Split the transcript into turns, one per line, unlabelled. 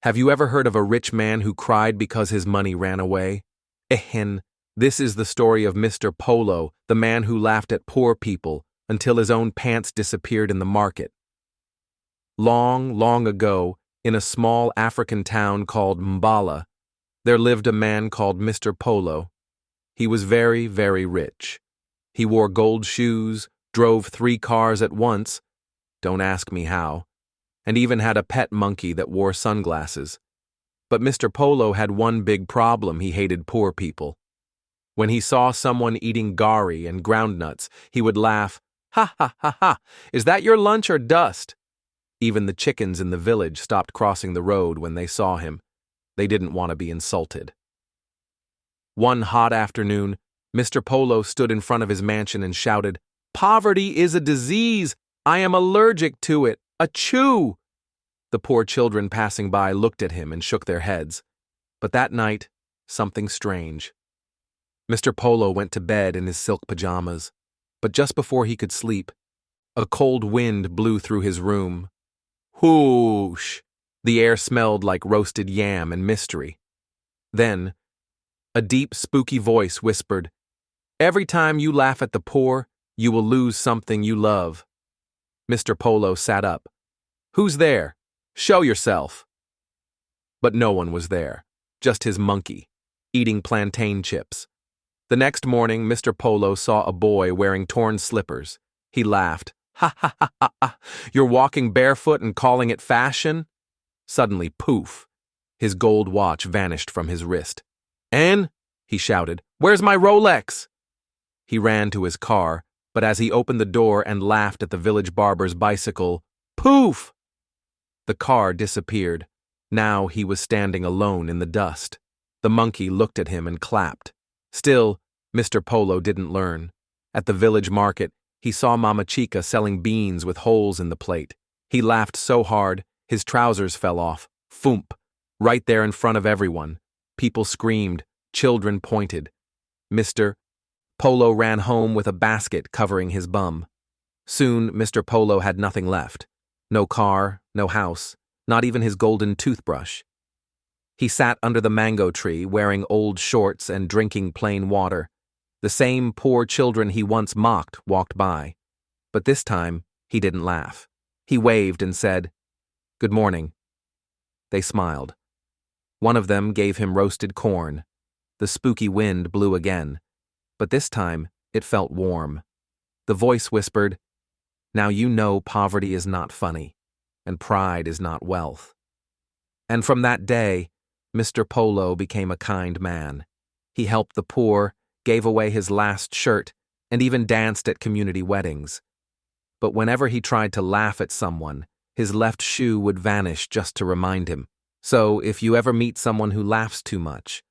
Have you ever heard of a rich man who cried because his money ran away? Ehen, this is the story of Mr. Polo, the man who laughed at poor people until his own pants disappeared in the market. Long, long ago, in a small African town called Mbala, there lived a man called Mr. Polo. He was very, very rich. He wore gold shoes, drove 3 cars at once, don't ask me how, and even had a pet monkey that wore sunglasses. But Mr. Polo had one big problem: he hated poor people. When he saw someone eating gari and groundnuts, he would laugh, "Ha ha ha ha, is that your lunch or dust?" Even the chickens in the village stopped crossing the road when they saw him. They didn't want to be insulted. One hot afternoon, Mr. Polo stood in front of his mansion and shouted, "Poverty is a disease! I am allergic to it! Achoo!" The poor children passing by looked at him and shook their heads. But that night, something strange. Mr. Polo went to bed in his silk pajamas, but just before he could sleep, a cold wind blew through his room. Whoosh! The air smelled like roasted yam and mystery. Then, a deep, spooky voice whispered, "Every time you laugh at the poor, you will lose something you love." Mr. Polo sat up. "Who's there? Show yourself." But no one was there, just his monkey, eating plantain chips. The next morning, Mr. Polo saw a boy wearing torn slippers. He laughed. "Ha ha ha ha ha! You're walking barefoot and calling it fashion?" Suddenly, poof! His gold watch vanished from his wrist. "Ann," he shouted, "where's my Rolex?" He ran to his car, but as he opened the door and laughed at the village barber's bicycle, poof! The car disappeared. Now he was standing alone in the dust. The monkey looked at him and clapped. Still, Mr. Polo didn't learn. At the village market, he saw Mama Chica selling beans with holes in the plate. He laughed so hard, his trousers fell off. Foomp! Right there in front of everyone. People screamed. Children pointed. Mr. Polo ran home with a basket covering his bum. Soon, Mr. Polo had nothing left. No car, no house, not even his golden toothbrush. He sat under the mango tree, wearing old shorts and drinking plain water. The same poor children he once mocked walked by. But this time, he didn't laugh. He waved and said, "Good morning." They smiled. One of them gave him roasted corn. The spooky wind blew again, but this time it felt warm. The voice whispered, "Now you know poverty is not funny, and pride is not wealth." And from that day, Mr. Polo became a kind man. He helped the poor, gave away his last shirt, and even danced at community weddings. But whenever he tried to laugh at someone, his left shoe would vanish just to remind him. So if you ever meet someone who laughs too much,